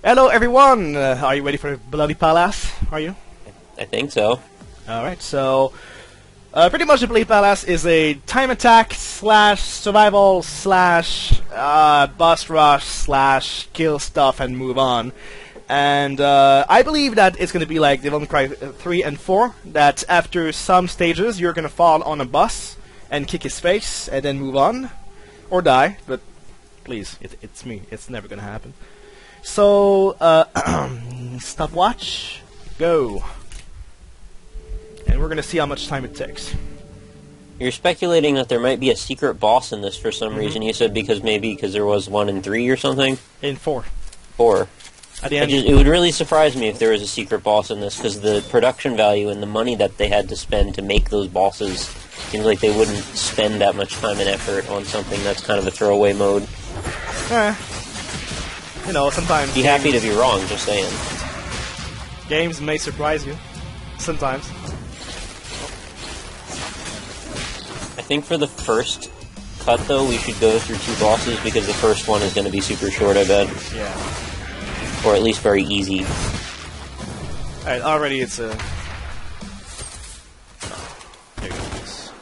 Hello everyone! Are you ready for Bloody Palace? Are you? I think so. Alright, so... pretty much the Bloody Palace is a time attack slash survival slash boss rush slash kill stuff and move on. And I believe that it's going to be like Devil May Cry 3 and 4, that after some stages you're going to fall on a boss and kick his face and then move on. Or die, but please, it's me. It's never going to happen. So, stopwatch, go. And we're going to see how much time it takes. You're speculating that there might be a secret boss in this for some reason. You said because there was 1 in 3 or something? In 4. 4. At the end. It would really surprise me if there was a secret boss in this, because the production value and the money that they had to spend to make those bosses seems like they wouldn't spend that much time and effort on something that's kind of a throwaway mode. You know, sometimes... Be happy to be wrong, just saying. Games may surprise you. Sometimes. I think for the first cut, though, we should go through 2 bosses, because the first one is going to be super short, I bet. Yeah. Or at least very easy. Alright, already it's a... There goes.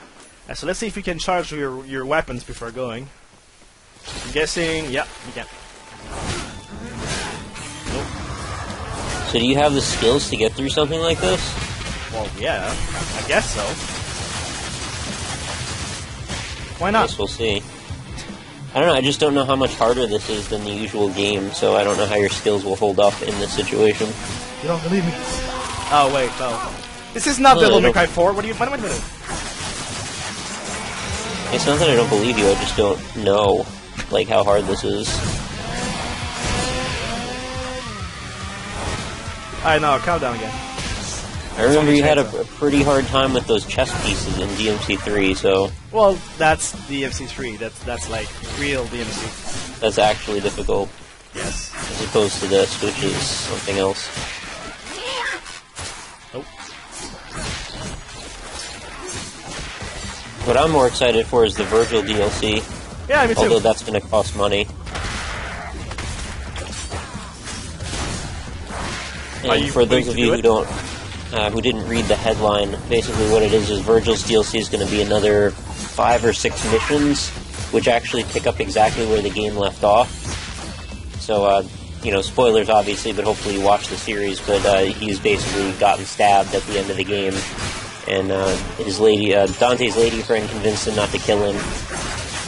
So let's see if you can charge your weapons before going. I'm guessing... Yeah, you can. Nope. So do you have the skills to get through something like this? Well, yeah. I guess so. Why not? I guess we'll see. I don't know, I just don't know how much harder this is than the usual game, so I don't know how your skills will hold up in this situation. You don't believe me? Oh, wait, no. This is not Devil May Cry 4. What are you... Wait a minute. It's not that I don't believe you, I just don't know, like, how hard this is. Alright, no, calm down again. I remember you had a pretty hard time with those chess pieces in DmC 3, so... Well, that's DmC 3. That's like real DmC. That's actually difficult. Yes. As opposed to this, which is something else. Nope. What I'm more excited for is the Virgil DLC. Yeah, me too. Although that's going to cost money. And for those of you who don't... who didn't read the headline, basically what it is Virgil's DLC is going to be another 5 or 6 missions, which actually pick up exactly where the game left off. So, you know, spoilers obviously, but hopefully you watch the series, but he's basically gotten stabbed at the end of the game, and his lady, Dante's lady friend convinced him not to kill him,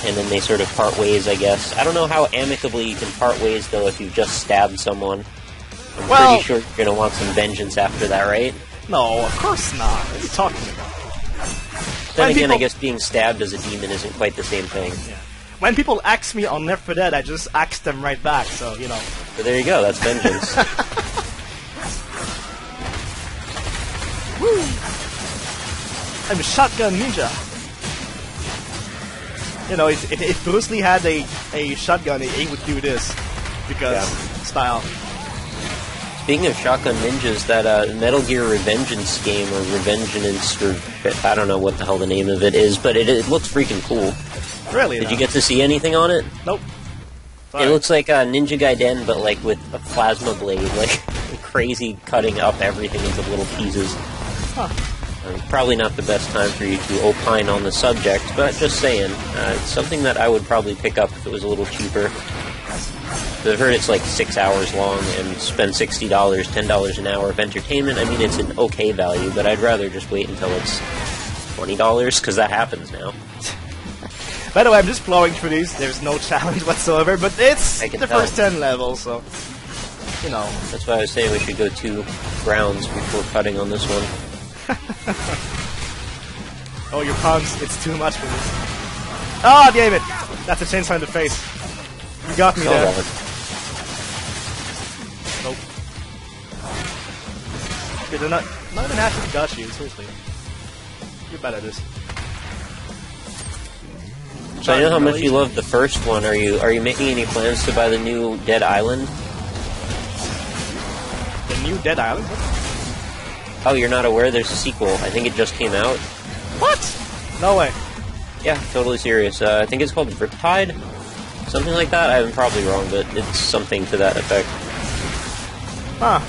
and then they sort of part ways, I guess. I don't know how amicably you can part ways, though, if you've just stabbed someone. I'm pretty sure you're going to want some vengeance after that, right? No, of course not. What are you talking about? Then again, I guess being stabbed as a demon isn't quite the same thing. Yeah. When people axe me on Left 4 Dead, I just axe them right back, so, you know. So there you go, that's vengeance. Woo! I'm a shotgun ninja. You know, if Bruce Lee had a shotgun, he would do this. Because, style. Speaking of shotgun ninjas, that Metal Gear Revengeance game, or Revengeance, or I don't know what the hell the name of it is, but it looks freaking cool. Really? Did you get to see anything on it? Nope. Sorry. It looks like Ninja Gaiden, but like with a plasma blade, like crazy cutting up everything into little pieces. Huh. Probably not the best time for you to opine on the subject, but just saying, it's something that I would probably pick up if it was a little cheaper. I've heard it's like 6 hours long and spend $60, $10 an hour of entertainment. I mean, it's an okay value, but I'd rather just wait until it's $20, because that happens now. By the way, I'm just blowing through these. There's no challenge whatsoever, but it's the first 10 levels, so, you know. That's why I was saying we should go 2 rounds before cutting on this one. Oh, your puns, it's too much for me. Oh, damn it! That's a chainsaw in the face. You got me there. Nope. Okay, they're not even actually got you, seriously. You're bad at this. So I know how much you love the first one. Are you making any plans to buy the new Dead Island? The new Dead Island? Oh, you're not aware there's a sequel. I think it just came out. What? No way. Yeah, totally serious. I think it's called Riptide? Something like that? I'm probably wrong, but it's something to that effect. Huh.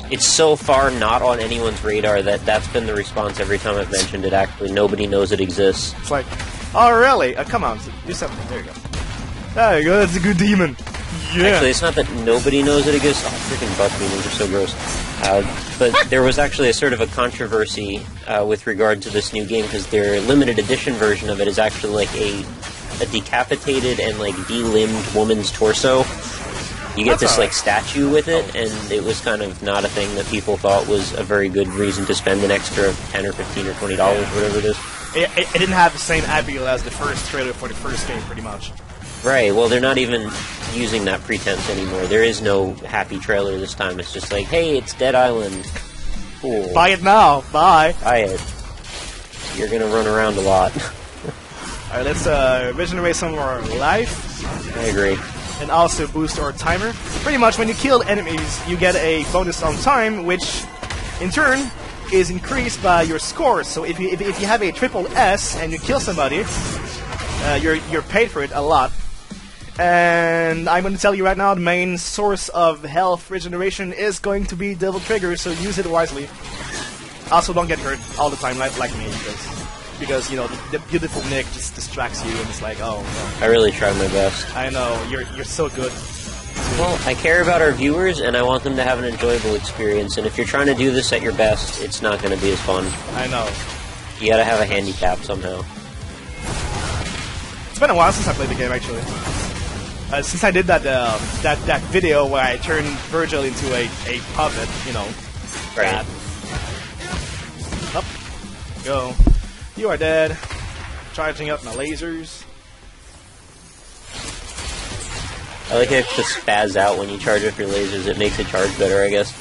It's so far not on anyone's radar that that's been the response every time I've mentioned it. Actually, nobody knows it exists. It's like, oh really? Come on, do something. There you go. There you go. That's a good demon. Yeah. Actually, it's not that nobody knows it exists. Oh, freaking butt demons are so gross. But there was actually a sort of a controversy with regard to this new game because their limited edition version of it is actually like a decapitated and like de-limbed woman's torso. You get this like statue with it, and it was kind of not a thing that people thought was a very good reason to spend an extra $10 or $15 or $20, whatever it is. It didn't have the same appeal as the first trailer for the first game, pretty much. Right. Well, they're not even using that pretense anymore. There is no happy trailer this time. It's just like, hey, it's Dead Island. Cool. Buy it now. Buy. Buy it. You're gonna run around a lot. Alright, let's regenerate some of our life. I agree. And also boost our timer. Pretty much when you kill enemies, you get a bonus on time, which in turn is increased by your score. So if you have a triple S and you kill somebody, you're paid for it a lot. And I'm going to tell you right now, the main source of health regeneration is going to be Devil Trigger, so use it wisely. Also, don't get hurt all the time like me, because you know the beautiful Nick just distracts you, and it's like, oh no. I really tried my best. I know, you're so good. Well, I care about our viewers, and I want them to have an enjoyable experience, and if you're trying to do this at your best, it's not going to be as fun. I know. You gotta have a handicap somehow. It's been a while since I played the game, actually. Since I did that video where I turned Virgil into a puppet, you know. Right. Up. Go. You are dead. Charging up my lasers. I like how it just spaz out when you charge up your lasers. It makes it charge better, I guess.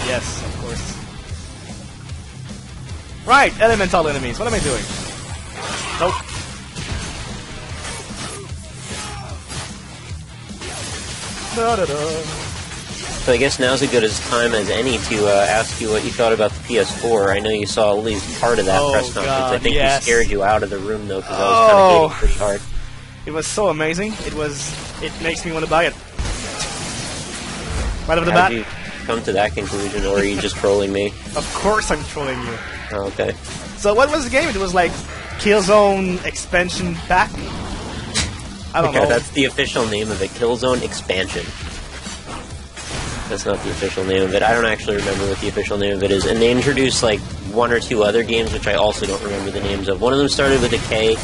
Yes, of course. Right, elemental enemies. What am I doing? Nope. Da-da-da. So I guess now's as good a time as any to ask you what you thought about the PS4. I know you saw at least part of that press conference. God, I think yes. we scared you out of the room, though, because I was kind of hating pretty hard. It was so amazing. It makes me want to buy it. Right off the bat. How did you come to that conclusion, or are you just trolling me? Of course I'm trolling you. Oh, okay. So what was the game? It was like Killzone Expansion Pack? I don't know. That's the official name of it. Killzone Expansion. That's not the official name of it. I don't actually remember what the official name of it is. And they introduced like one or two other games, which I also don't remember the names of. One of them started with a K,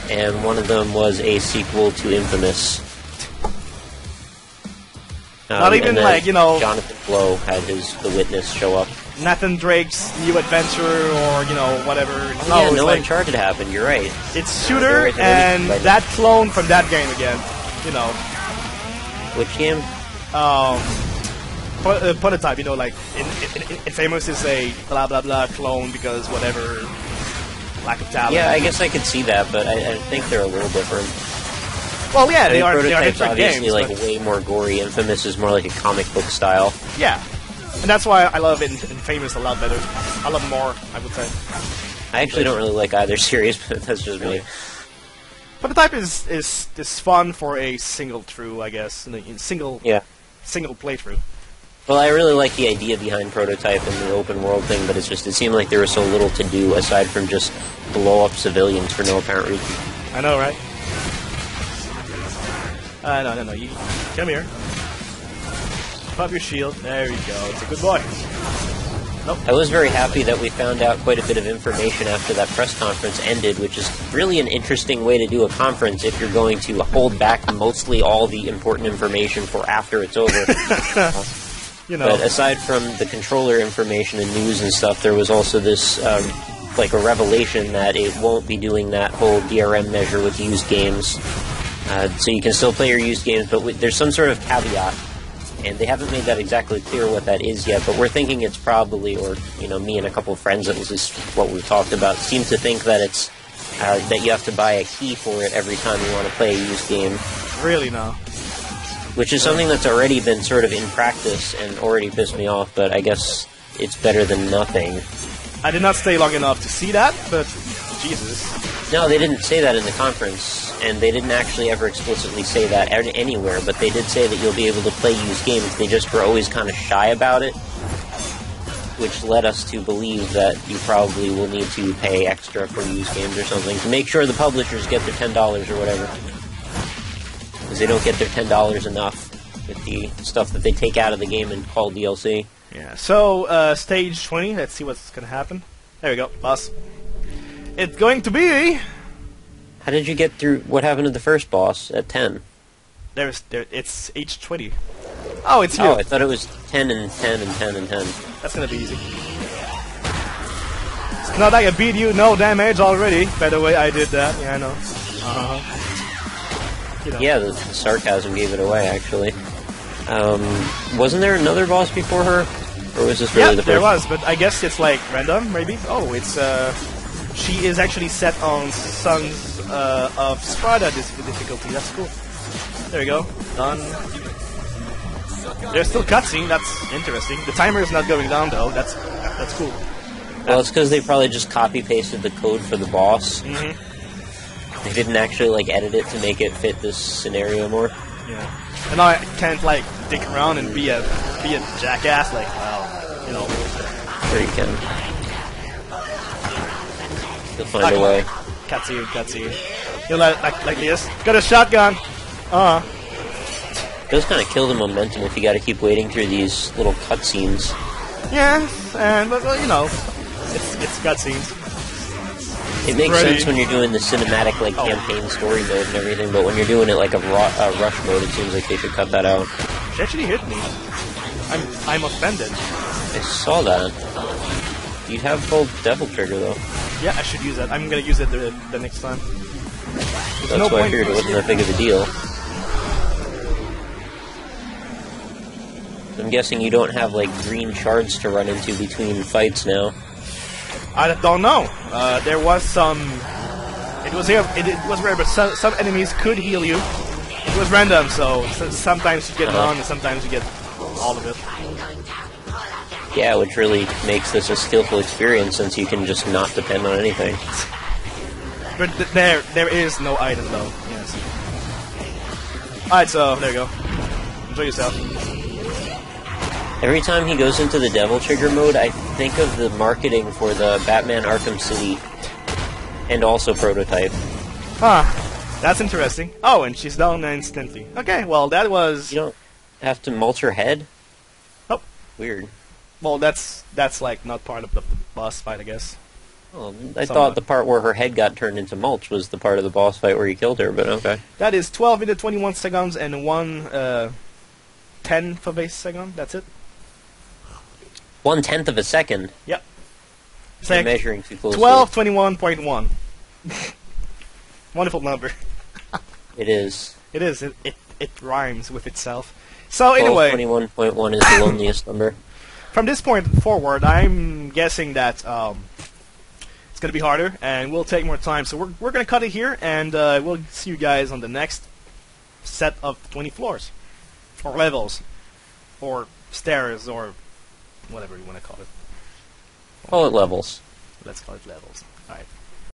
and one of them was a sequel to Infamous. Not even like, you know... Jonathan Blow had The Witness show up. Nathan Drake's New Adventure, or, you know, whatever. No, no like, Uncharted happened, you're right. It's Shooter, and that clone from that game again, you know. Which game? Prototype, you know, like, Infamous is a blah blah blah clone because whatever, lack of talent. Yeah, I guess I could see that, but I think they're a little different. Well, yeah, they are Prototype's different obviously games, like but way more gory. Infamous is more like a comic book style. Yeah, and that's why I love Infamous a lot better. I love more, I would say. I actually don't really like either series, but that's just me. Prototype is fun for a single through, I guess, single playthrough. Well, I really like the idea behind Prototype and the open world thing, but it seemed like there was so little to do aside from just blow up civilians for no apparent reason. I know, right? No, you come here. Pop your shield. There you go. It's a good boy. Nope. I was very happy that we found out quite a bit of information after that press conference ended, which is really an interesting way to do a conference if you're going to hold back mostly all the important information for after it's over. You know. But aside from the controller information and news and stuff, there was also this, like a revelation that it won't be doing that whole DRM measure with used games. So you can still play your used games, but there's some sort of caveat. And they haven't made that exactly clear what that is yet, but we're thinking it's probably, or, you know, me and a couple of friends, at least what we've talked about, seem to think that it's, that you have to buy a key for it every time you want to play a used game. Really, no. Which is something that's already been sort of in practice and already pissed me off, but I guess it's better than nothing. I did not stay long enough to see that, but Jesus. No, they didn't say that in the conference, and they didn't actually ever explicitly say that anywhere, but they did say that you'll be able to play used games. They just were always kind of shy about it, which led us to believe that you probably will need to pay extra for used games or something to make sure the publishers get their $10 or whatever. Because they don't get their $10 enough with the stuff that they take out of the game and call DLC. Yeah, so, stage 20, let's see what's gonna happen. There we go, boss. It's going to be... How did you get through... What happened to the first boss at 10? It's H20. Oh, it's you. Oh, I thought it was 10 and 10 and 10 and 10. That's gonna be easy. It's not like I beat you, no damage already. By the way, I did that. Yeah, I know. You know. Yeah, the sarcasm gave it away, actually. Wasn't there another boss before her? Or was this really the first? Yeah, there was, but I guess it's like random, maybe? Oh, it's, she is actually set on Sons of Sparta difficulty. That's cool. There we go. Done. There's still cutscene. That's interesting. The timer is not going down though. That's cool. Well, it's because they probably just copy-pasted the code for the boss. Mm-hmm. They didn't actually like edit it to make it fit this scenario more. Yeah. And now I can't like dick around and be a jackass. Like, well, you know. Sure you can. You'll find a way. Cutscene. You know, like this. Got a shotgun. It does kind of kill the momentum if you got to keep waiting through these little cutscenes. Yeah, but well, you know, it's cutscenes. It makes sense when you're doing the cinematic like campaign story mode and everything, but when you're doing it like a rush mode, it seems like they should cut that out. She actually hit me. I'm offended. I saw that. You have full Devil Trigger though. Yeah, I should use that. I'm gonna use it the next time. That's why I figured it wasn't that big of a deal. I'm guessing you don't have like green shards to run into between fights now. I don't know. There was some. It was here. It was rare, but some enemies could heal you. It was random, so sometimes you get none, and sometimes you get all of it. Yeah, which really makes this a skillful experience since you can just not depend on anything. But there is no item though. Yes. Alright, so there you go. Enjoy yourself. Every time he goes into the Devil Trigger mode, I think of the marketing for the Batman Arkham City and also Prototype. Huh. That's interesting. Oh, and she's down instantly. Okay, well, that was... You don't have to mulch her head? Oh. Weird. Well, that's like not part of the boss fight, I guess. Well, I thought the part where her head got turned into mulch was the part of the boss fight where you killed her, but okay. That is 12 minutes 21 seconds and 1/10 of a second. That's it. 1/10 of a second? Yep. You're measuring too closely. 12:21.1. Wonderful number. It is. It is. It rhymes with itself. So anyway, 12:21.1 is the loneliest number. From this point forward, I'm guessing that it's going to be harder and we'll take more time. So we're going to cut it here, and we'll see you guys on the next set of 20 floors, or levels, or stairs, or whatever you want to call it. Call it levels. Let's call it levels. All right.